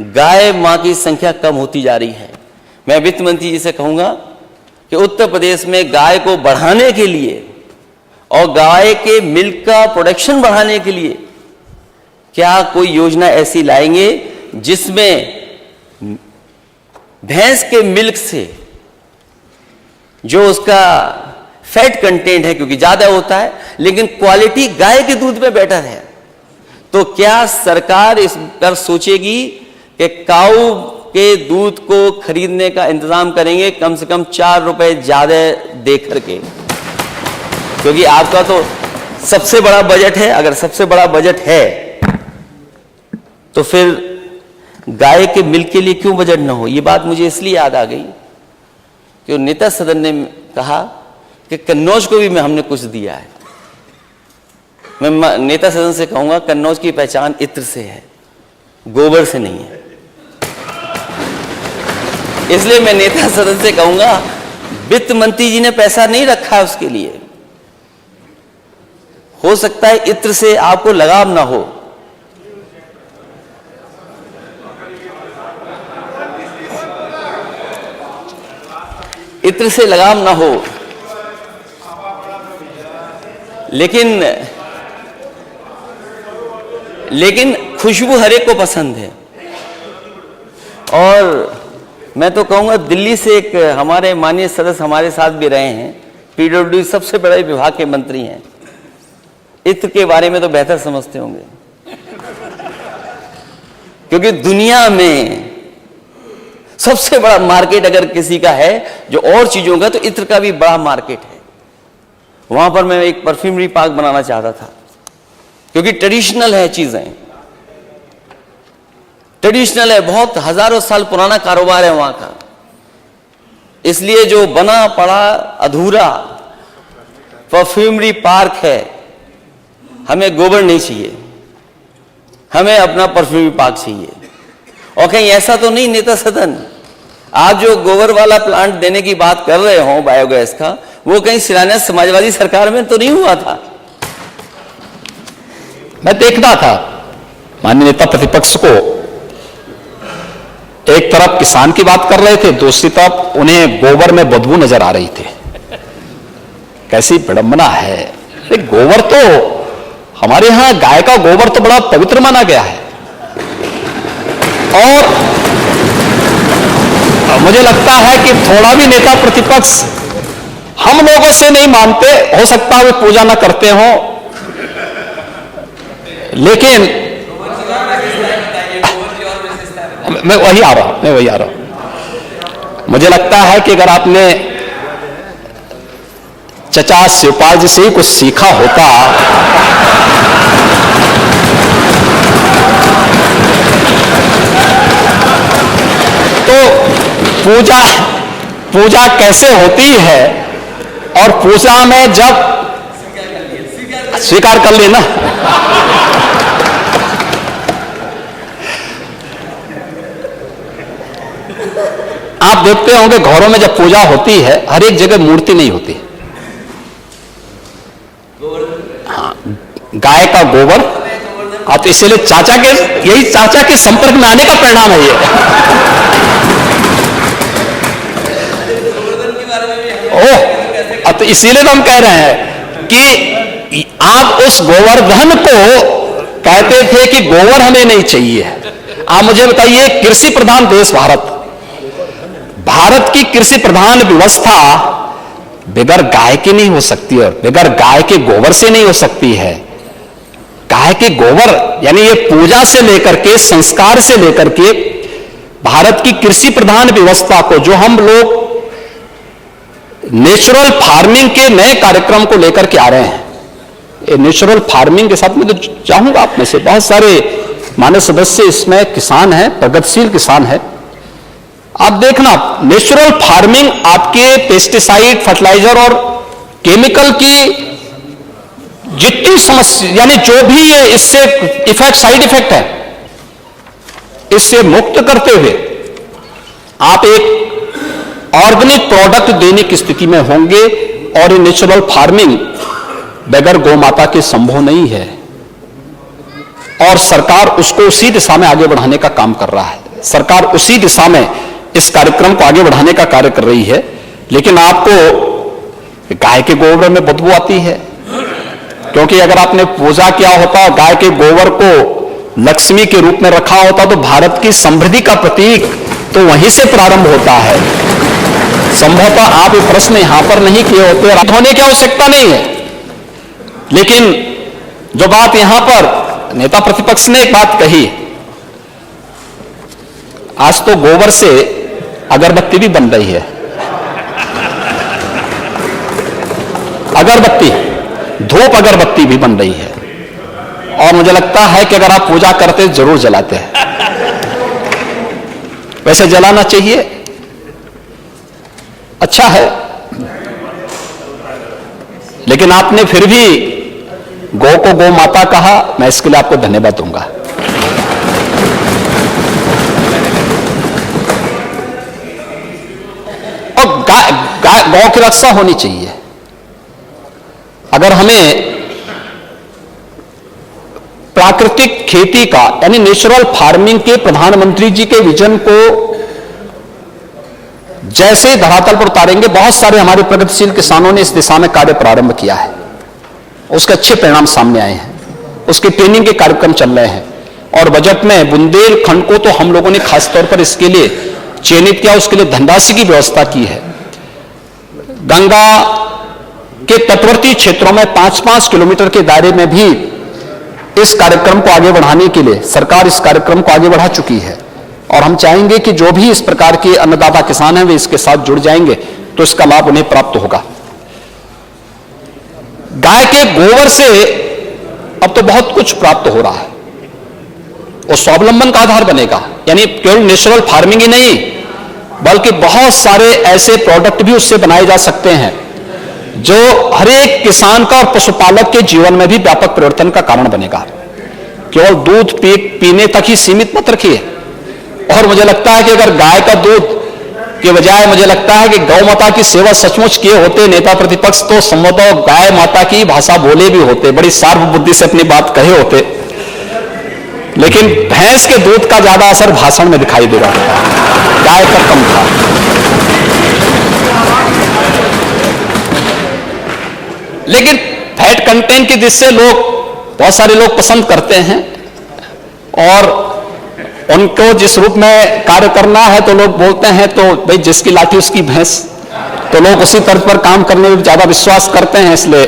गाय मां की संख्या कम होती जा रही है। मैं वित्त मंत्री जी से कहूंगा कि उत्तर प्रदेश में गाय को बढ़ाने के लिए और गाय के मिल्क का प्रोडक्शन बढ़ाने के लिए क्या कोई योजना ऐसी लाएंगे जिसमें भैंस के मिल्क से जो उसका फैट कंटेंट है, क्योंकि ज्यादा होता है, लेकिन क्वालिटी गाय के दूध में बेटर है, तो क्या सरकार इस पर सोचेगी कि काऊ के दूध को खरीदने का इंतजाम करेंगे कम से कम 4 रुपए ज्यादा दे करके? क्योंकि आपका तो सबसे बड़ा बजट है। अगर सबसे बड़ा बजट है तो फिर गाय के मिल्क के लिए क्यों बजट ना हो? ये बात मुझे इसलिए याद आ गई कि नेता सदन ने कहा कि कन्नौज को भी हमने कुछ दिया है। मैं नेता सदन से कहूंगा, कन्नौज की पहचान इत्र से है, गोबर से नहीं है। इसलिए मैं नेता सदन से कहूंगा, वित्त मंत्री जी ने पैसा नहीं रखा है उसके लिए। हो सकता है इत्र से आपको लगाव ना हो, इत्र से लगाव ना हो, लेकिन खुशबू हर एक को पसंद है। और मैं तो कहूंगा, दिल्ली से एक हमारे माननीय सदस्य हमारे साथ भी रहे हैं, पीडब्ल्यूडी सबसे बड़े विभाग के मंत्री हैं, इत्र के बारे में तो बेहतर समझते होंगे, क्योंकि दुनिया में सबसे बड़ा मार्केट अगर किसी का है जो और चीजों का, तो इत्र का भी बड़ा मार्केट है। वहां पर मैं एक परफ्यूमरी पार्क बनाना चाहता था, क्योंकि ट्रेडिशनल है, चीजें ट्रेडिशनल है, बहुत हजारों साल पुराना कारोबार है वहां का। इसलिए जो बना पड़ा अधूरा परफ्यूमरी पार्क है, हमें गोबर नहीं चाहिए, हमें अपना परफ्यूमरी पार्क चाहिए। और कहीं ऐसा तो नहीं नेता सदन, आप जो गोबर वाला प्लांट देने की बात कर रहे हो बायोगैस का, वो कहीं शिलान्यास समाजवादी सरकार में तो नहीं हुआ था? मैं देखना था माननीय नेता प्रतिपक्ष को, एक तरफ किसान की बात कर रहे थे, दूसरी तरफ उन्हें गोबर में बदबू नजर आ रही थी। कैसी विडंबना है। गोबर तो हमारे यहां गाय का गोबर तो बड़ा पवित्र माना गया है, और मुझे लगता है कि थोड़ा भी नेता प्रतिपक्ष हम लोगों से नहीं मानते, हो सकता है वे पूजा ना करते हो, लेकिन मैं वही आ रहा हूं। मुझे लगता है कि अगर आपने चचा शिवपाल जी से ही कुछ सीखा होता तो पूजा कैसे होती है, और पूजा में जब स्वीकार कर लेना, आप देखते होंगे घरों में जब पूजा होती है हर एक जगह मूर्ति नहीं होती। हाँ, गाय का गोबर, आप इसलिए चाचा के संपर्क में आने का परिणाम है ये। तो इसीलिए तो हम कह रहे हैं कि आप उस गोवर्धन को कहते थे कि गोबर हमें नहीं चाहिए। आप मुझे बताइए, कृषि प्रधान देश भारत की कृषि प्रधान व्यवस्था बगैर गाय की नहीं हो सकती, और बगैर गाय के गोबर से नहीं हो सकती है। गाय के गोबर यानी ये पूजा से लेकर के, संस्कार से लेकर के, भारत की कृषि प्रधान व्यवस्था को जो हम लोग नेचुरल फार्मिंग के नए कार्यक्रम को लेकर के आ रहे हैं, ये नेचुरल फार्मिंग के साथ में तो चाहूंगा आप में से बहुत सारे माननीय सदस्य इसमें किसान हैं, प्रगतिशील किसान हैं। आप देखना, नेचुरल फार्मिंग आपके पेस्टिसाइड, फर्टिलाइजर और केमिकल की जितनी समस्या, यानी जो भी ये इससे इफेक्ट, साइड इफेक्ट है, इससे मुक्त करते हुए आप एक ऑर्गेनिक प्रोडक्ट देने की स्थिति में होंगे। और ये नेचुरल फार्मिंग बगैर गौ माता के संभव नहीं है, और सरकार उसको उसी दिशा में आगे बढ़ाने का काम कर रहा है। सरकार उसी दिशा में इस कार्यक्रम को आगे बढ़ाने का कार्य कर रही है। लेकिन आपको गाय के गोबर में बदबू आती है, क्योंकि अगर आपने पूजा किया होता, गाय के गोबर को लक्ष्मी के रूप में रखा होता, तो भारत की समृद्धि का प्रतीक तो वहीं से प्रारंभ होता है। संभवतः आप ये प्रश्न यहां पर नहीं किए होते, होने की आवश्यकता नहीं है। लेकिन जो बात यहां पर नेता प्रतिपक्ष ने एक बात कही, आज तो गोबर से अगरबत्ती भी बन रही है। अगरबत्ती, धूप अगरबत्ती भी बन रही है, और मुझे लगता है कि अगर आप पूजा करते जरूर जलाते हैं। वैसे जलाना चाहिए, अच्छा है, लेकिन आपने फिर भी गौ को गौ माता कहा, मैं इसके लिए आपको धन्यवाद दूंगा। और गौ की रक्षा होनी चाहिए। अगर हमें प्राकृतिक खेती का यानी नेचुरल फार्मिंग के प्रधानमंत्री जी के विजन को जैसे धरातल पर उतारेंगे, बहुत सारे हमारे प्रगतिशील किसानों ने इस दिशा में कार्य प्रारंभ किया है, उसके अच्छे परिणाम सामने आए हैं, उसके ट्रेनिंग के कार्यक्रम चल रहे हैं। और बजट में बुंदेलखंड को तो हम लोगों ने खासतौर पर इसके लिए चयनित किया, उसके लिए धनराशि की व्यवस्था की है। गंगा के तटवर्ती क्षेत्रों में 5-5 किलोमीटर के दायरे में भी इस कार्यक्रम को आगे बढ़ाने के लिए सरकार इस कार्यक्रम को आगे बढ़ा चुकी है, और हम चाहेंगे कि जो भी इस प्रकार के अन्नदाता किसान हैं वे इसके साथ जुड़ जाएंगे तो इसका लाभ उन्हें प्राप्त होगा। गाय के गोबर से अब तो बहुत कुछ प्राप्त हो रहा है, वो स्वावलंबन का आधार बनेगा। यानी केवल नेचुरल फार्मिंग ही नहीं, बल्कि बहुत सारे ऐसे प्रोडक्ट भी उससे बनाए जा सकते हैं जो हर एक किसान का और पशुपालक के जीवन में भी व्यापक परिवर्तन का कारण बनेगा। केवल दूध पीने तक ही सीमित मत रखिए। और मुझे लगता है कि अगर गाय का दूध के बजाय मुझे लगता है कि गौ माता की सेवा सचमुच किए होते नेता प्रतिपक्ष, तो संभवतः गाय माता की भाषा बोले भी होते, बड़ी सार्व बुद्धि से अपनी बात कहे होते। लेकिन भैंस के दूध का ज्यादा असर भाषण में दिखाई दे रहा था, गाय का कम था। लेकिन फैट कंटेंट की जिससे बहुत सारे लोग पसंद करते हैं, और उनको जिस रूप में कार्य करना है तो लोग बोलते हैं तो भाई जिसकी लाठी उसकी भैंस, तो लोग उसी तर्ज पर काम करने में ज्यादा विश्वास करते हैं। इसलिए